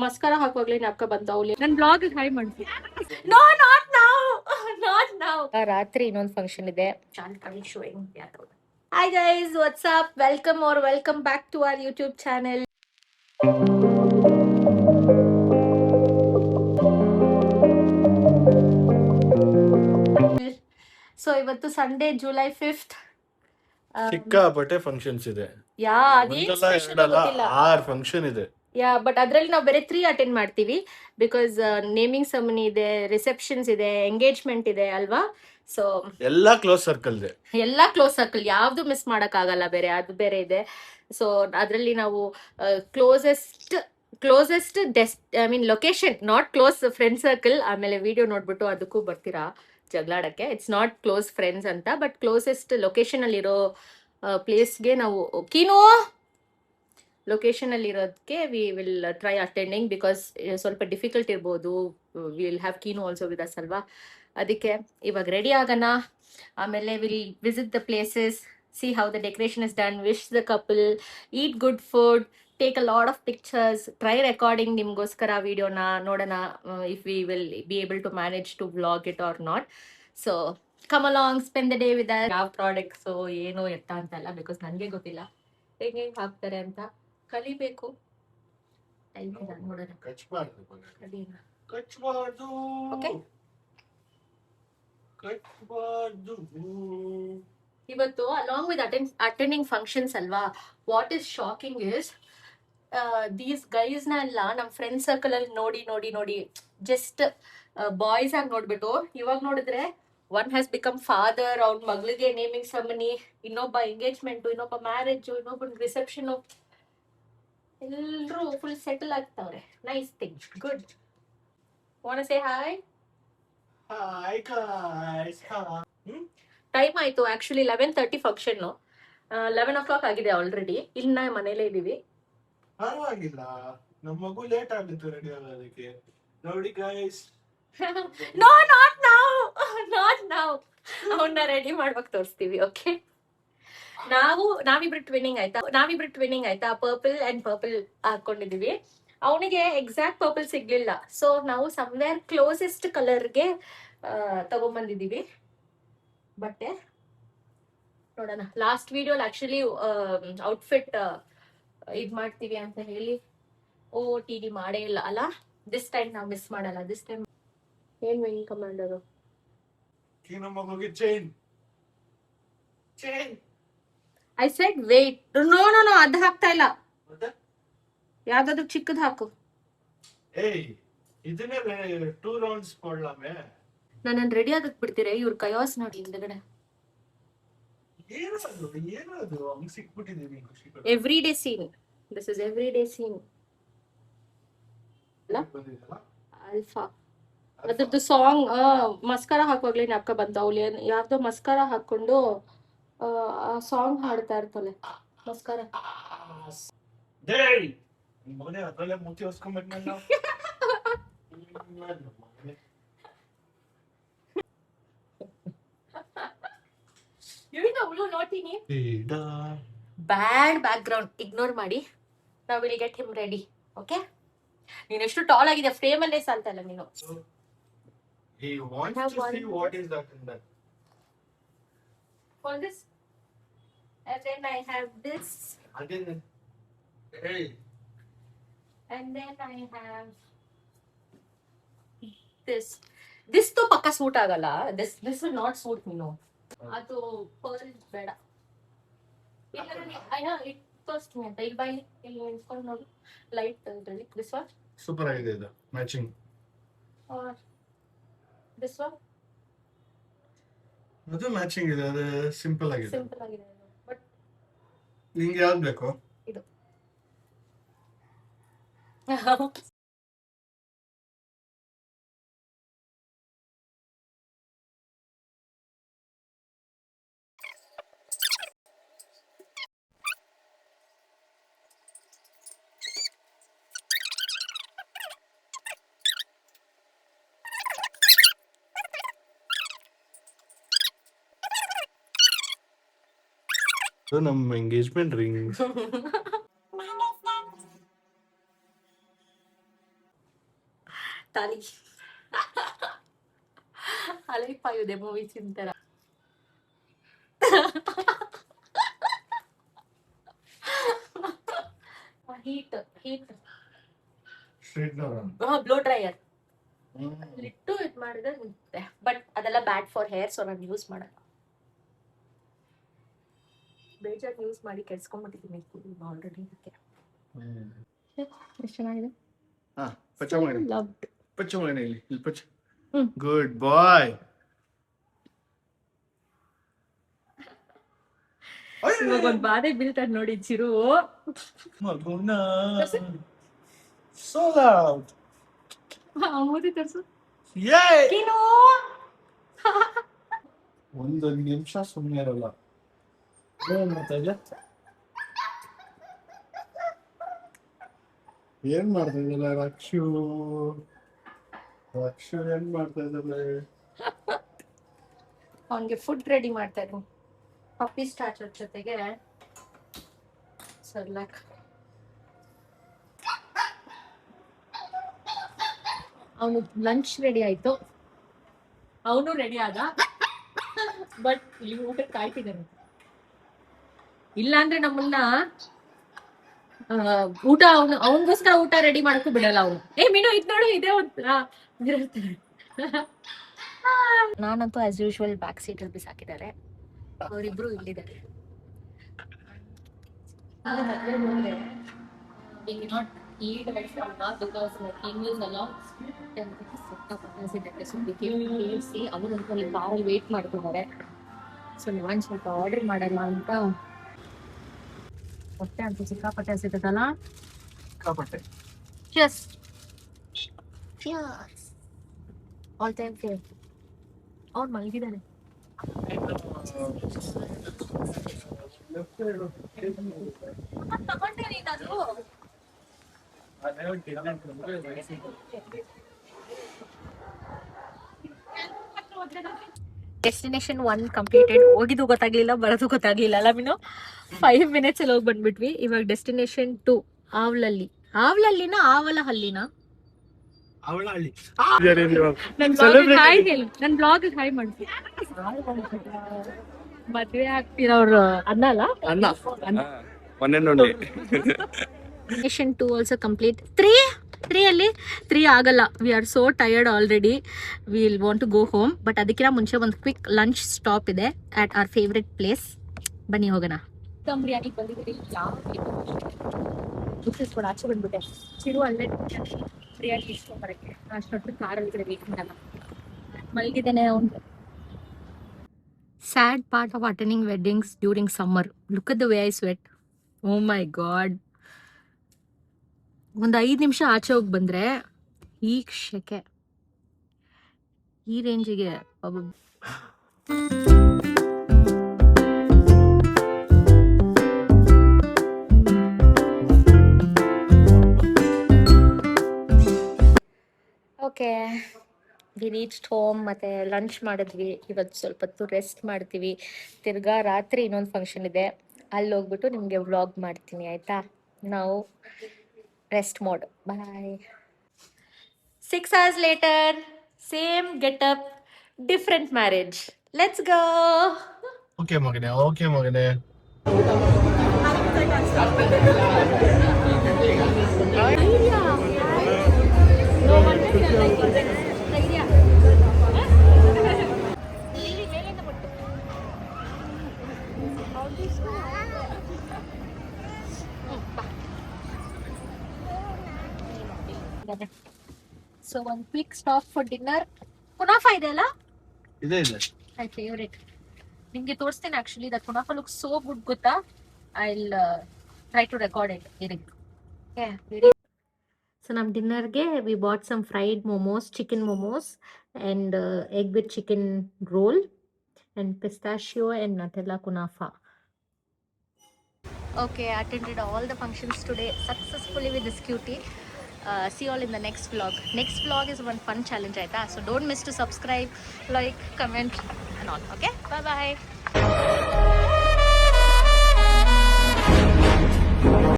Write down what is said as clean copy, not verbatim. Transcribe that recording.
Mascara ಹಾಕುವಾಗ್ಲೇ ಜ್ಞಾಪಕ ಬಂತ ಅವಲಿ ನನ್ನ ಬ್ಲಾಗ್ ಹಾಯ್ ಮಾಡ್ತೀನಿ. No not now not now. ರಾತ್ರಿ ಇನ್ನೊಂದು ಫಂಕ್ಷನ್ ಇದೆ. Hi guys, what's up? Welcome or welcome back to our YouTube channel. So ಇವತ್ತು ಸಂಡೇ ಜುಲೈ 5th. ಸಿಕ್ಕಾಪಟ್ಟೆ ಫಂಕ್ಷನ್ಸ್ ಇದೆ. ಯಾ ಅದೇನ್ ಒಂದಲ್ಲ ಸ್ಪೆಷಲ್ ಎರಡಲ್ಲ ಗೊತ್ತಿಲ್ಲ. 6 ಫಂಕ್ಷನ್ ಇದೆ. ಯಾ ಬಟ್ ಅದ್ರಲ್ಲಿ ನಾವು ಬೇರೆ 3 ಅಟೆಂಡ್ ಮಾಡ್ತೀವಿ ಬಿಕಾಸ್ ನೇಮಿಂಗ್ ಸೆರೆಮನಿ ಇದೆ, ರಿಸೆಪ್ಷನ್ಸ್ ಇದೆ, ಎಂಗೇಜ್ಮೆಂಟ್ ಇದೆ ಅಲ್ವಾ. ಸೊ ಎಲ್ಲಾ ಕ್ಲೋಸ್ ಸರ್ಕಲ್ ಇದೆ. ಎಲ್ಲಾ ಕ್ಲೋಸ್ ಸರ್ಕಲ್, ಯಾವ್ದು ಮಿಸ್ ಮಾಡಕ್ ಆಗಲ್ಲ, ಬೇರೆ ಅದು ಬೇರೆ ಇದೆ. ಸೊ ಅದ್ರಲ್ಲಿ ನಾವು closest I mean location, not close friend circle. ಆಮೇಲೆ ವಿಡಿಯೋ ನೋಡ್ಬಿಟ್ಟು ಅದಕ್ಕೂ ಬರ್ತೀರಾ ಜಗಳಾಡಕ್ಕೆ. ಇಟ್ಸ್ ನಾಟ್ ಕ್ಲೋಸ್ ಫ್ರೆಂಡ್ಸ್ ಅಂತ, ಬಟ್ ಕ್ಲೋಸೆಸ್ಟ್ ಲೊಕೇಶನ್ ಅಲ್ಲಿರೋ ಪ್ಲೇಸ್ಗೆ ನಾವು ಲೊಕೇಶನ್ ಅಲ್ಲಿ ಇರೋದಕ್ಕೆ we will try attending because ಸ್ವಲ್ಪ ಡಿಫಿಕಲ್ಟ್ ಇರ್ಬೋದು. ವಿ ವಿಲ್ ಹ್ಯಾವ್ ಕೀನು ಆಲ್ಸೋ ವಿತ್ ಅಸ್ ಅಲ್ವಾ. ಅದಕ್ಕೆ ಇವಾಗ ರೆಡಿ ಆಗೋಣ. ಆಮೇಲೆ will visit the places, see how the decoration is done, wish the couple, eat good food, take a lot of pictures, try recording ನಿಮ್ಗೋಸ್ಕರ ವಿಡಿಯೋನ. ನೋಡೋಣ if we will be able to manage to vlog it or not. So come along, spend the day with us. ಯಾವ products ಏನು ಎತ್ತ ಅಂತಲ್ಲ, because ನನಗೆ ಗೊತ್ತಿಲ್ಲ ಹೆಂಗೆ ಹಾಕ್ತಾರೆ ಅಂತ. ಕಲಿಬೇಕು. ನೋಡೋಣ. ಓಕೆ, ಇವತ್ತು ಅಲಾಂಗ್ ವಿತ್ ಅಟೆಂಡಿಂಗ್ ಫಂಕ್ಷನ್ಸ್ ಅಲ್ವಾ, what is shocking is these guys ನ ಎಲ್ಲ ನಮ್ ಫ್ರೆಂಡ್ ಸರ್ಕಲ್ ಅಲ್ಲಿ ನೋಡಿ ನೋಡಿ ನೋಡಿ ಜಸ್ಟ್ ಬಾಯ್ಸ್ ಆಗಿ ನೋಡ್ಬಿಟ್ಟು ಇವಾಗ ನೋಡಿದ್ರೆ ಒನ್ ಹ್ಯಾಸ್ ಬಿಕಮ್ ಫಾದರ್. ಅವ್ನ ಮಗಳಿಗೆ ನೇಮಿಂಗ್ ಸೆರೆಮನಿ, ಇನ್ನೊಬ್ಬ ಎಂಗೇಜ್ಮೆಂಟ್, ಇನ್ನೊಬ್ಬ ಮ್ಯಾರೇಜ್, ಇನ್ನೊಬ್ಬ ರಿಸೆಪ್ಷನ್. ಎಲ್ರು ಫುಲ್ ಸೆಟಲ್ ಆಗ್ತಾವ್ರೆ. Nice thing, good. Want to say hi? Hi guys. Time ಆಯ್ತು ಆಕ್ಚುಲಿ 11:30 ಫಂಕ್ಷನ್. 11 o'clock ಆಗಿದೆ ಆಲ್ರೆಡಿ. ಇನ್ನ ಮನೇಲೇ ಇದೀವಿ. ಪರವಾಗಿಲ್ಲ, ನಮ್ಮ ಮಗು ಲೇಟ್ ಆಗಿತ್ತು ರೆಡಿ ಆಗೋದಕ್ಕೆ. ನೋಡಿ guys. No not now not now. ಅವನ್ನ ರೆಡಿ ಮಾಡ್ಬೇಕು ತೋರಿಸ್ತೀವಿ. ಓಕೆ, ನಾವಿಬ್ರು ಟ್ವಿನ್ನಿಂಗ್ ಆಯ್ತಾ. ಪರ್ಪಲ್ ಅಂಡ್ ಪರ್ಪಲ್ ಹಾಕೊಂಡಿದೀವಿ. ಅವನಿಗೆ ಎಕ್ಸಾಕ್ಟ್ ಪರ್ಪಲ್ ಸಿಗ್ಲಿಲ್ಲ, ಸೊ ನಾವು ಸಮ್ವೇರ್ ಕ್ಲೋಸೆಸ್ಟ್ ಕಲರ್ಗೆ ತಗೊಂಡ್ಬಂದಿದೀವಿ ಬಟ್ಟೆ. ನೋಡೋಣ. ಲಾಸ್ಟ್ ವಿಡಿಯೋಲಿ ಆಕ್ಚುಲಿ ಔಟ್ಫಿಟ್ ಇದ್ ಮಾಡ್ತೀವಿ ಅಂತ ಹೇಳಿ OOTD ಮಾಡೇ ಇಲ್ಲ ಅಲ್ಲ. ದಿಸ್ ಟೈಮ್ ನಾವು ಮಿಸ್ ಮಾಡಲ್ಲ. ದಿಸ್ ಟೈಮ್ ಏನ್ ವಿಂಗ್ ಕಮಾಂಡರು ನಮ್ಮ ಮಗುಗೆ chain. I said wait. No no no, ಅದ್ ಹಾಕ್ತಾ ಇಲ್ಲ. ಯಾವ್ದಾದ್ರು ಚಿಕ್ಕದ್ ಹಾಕು. ಏಯ್, ಇದನ್ನೇ 2 ರೌಂಡ್ಸ್ ಕೊಡ್ಲಾಮೆ. ನಾನು ರೆಡಿ ಆಗಕ್ ಬಿಡ್ತೀರಾ? ಇವ್ರ ಕಯಾಸ್ ನೋಡಿ ಹಿಂದಗಡೆ. ಏನದು ಹಂಗ್ ಸಿಕ್ಬಿಟ್ಟಿದೀನಿ. Every day scene. This is every day scene. ಅಲ್ಫಾ ಅದ್ರದ್ದು ಸಾಂಗ್ ಮಸ್ಕರ ಹಾಕುವಾಗ್ಲೇ ಜ್ಞಾಪಕ ಬಂತ. ಅವಲಿ ಯಾವ್ದೋ ಮಸ್ಕರ ಹಾಕೊಂಡು ಆ ಸಾಂಗ್ ಹಾಡ್ತಾ ಇರ್ತಾಳೆ. ಮಸ್ಕರ ಮಗನೇ ಅದ್ರಲ್ಲೇ ಮೂತಿ ಹೊಸ್ಕೊಂಡ್ಬಿಟ್ಟು ನಾನು. ನೋಡ್ತೀನಿ. ಬ್ಯಾಡ್ ಬ್ಯಾಕ್ ಗ್ರೌಂಡ್ ಇಗ್ನೋರ್ ಮಾಡಿ. ನಾವು will get him ready. Okay, ನೀನು ಎಷ್ಟು ಟಾಲ್ ಆಗಿದೆ, ಫ್ರೇಮ್ ಅಲ್ಲೇ ಸಾಲ್ತಲ್ಲ ನೀನು. He wants to see what is that in that. For this, and then I have this. Again, hey. And then I have this. This to pakka suit agala. This will not suit me, no. Adu pearl beda. I know it first me anta ಇಲ್ಲಿ ಬೈಲಿ ಇಲ್ಲಿ ನಿಂತ್ಕೊಂಡು ನೋಡು. Light ಇದರಲ್ಲಿ this one super ಆಗಿದೆ ಇದು matching. or this one ಅದು matching ಇದೆ. ಅದು ಸಿಂಪಲ್ ಆಗಿದೆ. ಸಿಂಪಲ್ ಆಗಿದೆ ಬಟ್ ನಿಮಗೆ ಯಾವ್ದು ಬೇಕು? ಇದು. So ನಮ್ಮ ಎಂಗೇಜ್ಮೆಂಟ್ ರಿಂಗ್. ತಾಲಿ ಅಲೈಪಾಯುದೆ ಮೂವಿ ಚಿಂತರ ಹೀಟ್ ಬ್ಲೋ ಡ್ರೈಯರ್ ಇಟ್ಟು ಇದು ಮಾಡಿದ್ರೆ ನಿಂತೆ. ಬಟ್ ಅದೆಲ್ಲ ಬ್ಯಾಡ್ ಫಾರ್ ಹೇರ್, ಸೊ ನಾನು ಯೂಸ್ ಮಾಡಲ್ಲ. ಬೇಜಾರು ಯೂಸ್ ಮಾಡಿ ಕೆಡ್ಸ್ಕೊಂಡ್ಬಿಟ್ಟಿದ್ದೀನಿ ಆಲ್ರೆಡಿ. ಅದಕ್ಕೆ ಎಷ್ಟು ಚೆನ್ನಾಗಿದೆ. Good boy. ಇವಾಗ ಒಂದು ಬಾಧೆ ಬೀಳ್ತಾರೆ ನೋಡಿ ಚಿರು. ಮಗುನ so loud. ಮೂತಿ ತರ್ಸು. Yay! ಕಿನು ಒಂದು ನಿಮಿಷ ಸುಮ್ಮನೆ ಇರಲ್ಲ. ಏನ್ ಮಾಡ್ತಾ ಇದ್ದೆ? ಏನ್ ಮಾಡ್ತಾ ಇದ್ದಲ್ಲ ರಕ್ಷು? ಏನ್ ಮಾಡ್ತಾ ಇದ್ದಲ್ಲ? ಅವನಿಗೆ ಫುಡ್ ರೆಡಿ ಮಾಡ್ತಾ ಇದ್ದೀನಿ. ಪಪ್ಪಿ ಸ್ಟಾರ್ಟರ್ ಜೊತೆಗೆ ಸರ್ಲಾಕ್. ಅವನು ಲಂಚ್ ರೆಡಿ ಆಯ್ತು, ಅವನು ರೆಡಿ ಆದ. ಬಟ್ ಇಲ್ಲಿ ಊಟಕ್ಕೆ ಕಾಯ್ತಿದ್ದಾನೆ. ಇಲ್ಲ ಅಂದ್ರೆ ನಮ್ಮನ್ನ ಊಟ ಅವನಿಗೋಸ್ಕರ ಊಟ ರೆಡಿ ಮಾಡಕ್ಕೂ ಬಿಡಲ್ಲ ಅವನು. ಮೀನು ಇದ್ ನೋಡು, ಇದೇ ನಾನಂತೂ ಆಸ್ ಯೂಶುವಲ್ ಬ್ಯಾಕ್ ಸೀಟ್ ಅಲ್ಲಿ ಬಿಸಾಕಿದ್ದಾರೆ. ಅವರಿಬ್ರು ಇಲ್ಲಿದ್ದಾರೆ. Eat right from now because working is along ಅವರಂತೂ ಅಲ್ಲಿ ಕಾರಲ್ಲಿ ವೇಟ್ ಮಾಡ್ತಿದ್ದಾರೆ. ಸೊ ನಾನು ಸ್ವಲ್ಪ ಆರ್ಡರ್ ಮಾಡಲ್ಲ ಅಂತ. ಹೊಟ್ಟೆ ಅಂತೂ ಸಿಕ್ಕಾಪಟ್ಟೆ ಸಿಗುತ್ತಲ್ಲ. Cheers. Cheers. All time fair. ಅವ್ರು ಮಲಗಿದ್ದಾರೆ. ತಗೊಂಡ್ರೆ ನೀನದು ಡೆಸ್ಟಿನೇಷನ್ 1 ಕಂಪ್ಲೀಟೆಡ್. ಹೋಗಿದ್ದು ಗೊತ್ತಾಗ್ಲಿಲ್ಲ, ಬರೋದು ಗೊತ್ತಾಗ್ಲಿಲ್ಲ ಅಲ್ಲ ಮೀನು. 5 minutes ಅಲ್ಲಿ ಹೋಗಿ ಬಂದ್ಬಿಟ್ವಿ. ಇವಾಗ ಡೆಸ್ಟಿನೇಷನ್ 2 ಆವ್ಲಲ್ಲಿ. ಆವ್ಲಲ್ಲಿನ ಆವಲ ಹಲ್ಲಿನ ನನ್ ಬ್ಲಾಗ್ ಹಾಯ್ ಮಾಡ್ತೀನಿ. ಮದ್ವೆ ಆಗ್ತಿರೋರು ಅನ್ನ ಅಲ್ಲ ಡೆಸ್ಟಿನೇಷನ್ 2 ಆಲ್ಸೋ ಕಂಪ್ಲೀಟ್. 3 ಆಗಲ್ಲ. We are so tired already. Will want to go home. But ಅದಕ್ಕಿಂತ ಮುಂಚೆ ಒಂದು ಕ್ವಿಕ್ ಲಂಚ್ ಸ್ಟಾಪ್ ಇದೆ ಅಟ್ ಅವರ್ ಫೇವ್ರೆಟ್ ಪ್ಲೇಸ್. ಬನ್ನಿ ಹೋಗೋಣ. ದಮ್ ಬಿರಿಯಾನಿ ಬಂದಿದ್ದೀರಿ. ಕೂಡ ಆಚೆ ಬಂದ್ಬಿಟ್ಟೆ. ಚಿರು ಅಲ್ಲೇ ಬಿರಿಯಾನಿ ಇಸ್ಕೊಂಬರಕ್ಕೆ ಅಷ್ಟೊಟ್ಟು ಕಾರಲ್ಲಿ ಕಡೆ ವೇಟಿಂಗ್ ಅಲ್ಲ. ಮಲಗಿದ್ದೇನೆ ಅವನು. Sad part of attending weddings during summer. Look at the way I sweat. Oh my god. ಒಂದು 5 ನಿಮಿಷ ಆಚೆ ಹೋಗಿ ಬಂದ್ರೆ ಈ ಶೆಕೆ, ಈ ರೇಂಜಿಗೆ. Okay, V reached home. ಮತ್ತು ಲಂಚ್ ಮಾಡಿದ್ವಿ. ಇವತ್ತು ಸ್ವಲ್ಪ ಹೊತ್ತು ರೆಸ್ಟ್ ಮಾಡ್ತೀವಿ. ತಿರ್ಗಾ ರಾತ್ರಿ ಇನ್ನೊಂದು ಫಂಕ್ಷನ್ ಇದೆ, ಅಲ್ಲಿ ಹೋಗ್ಬಿಟ್ಟು ನಿಮಗೆ ವ್ಲಾಗ್ ಮಾಡ್ತೀನಿ ಆಯಿತಾ. ನಾವು rest mode. Bye. 6 hours later, same get up, different marriage. Let's go. Okay ಮಗನೇ. No wonder you are like this. Idea. ಇಲ್ಲಿ ಮೇಲಿಂದ ಬಿಟ್ಟು. ಸೊ ಒಂದು ಕ್ವಿಕ್ ಸ್ಟಾಪ್ ಫಾರ್ ಡಿನ್ನರ್. ಕುನಾಫಾ ಇದೆ ಅಲ್ಲ? ಇದೆ. My favourite. ನಿಮಗೆ ತೋರಿಸ್ತೀನಿ ಆಕ್ಚುಲಿ. ದಟ್ ಕುನಾಫಾ ಲುಕ್ ಸೋ ಗುಡ್, ಗೊತ್ತಾ? I will try to record it. So ನಮ್ಮ ಡಿನ್ನರ್ಗೆ we bought some fried momos, chicken momos and egg with chicken roll and pistachio and Nutella ಕುನಾಫಾ. Okay, I attended all the functions today successfully with this cutie. See you all in the next vlog. Next vlog is one fun challenge, aita? So don't miss to subscribe, like, comment and all. Okay, bye bye.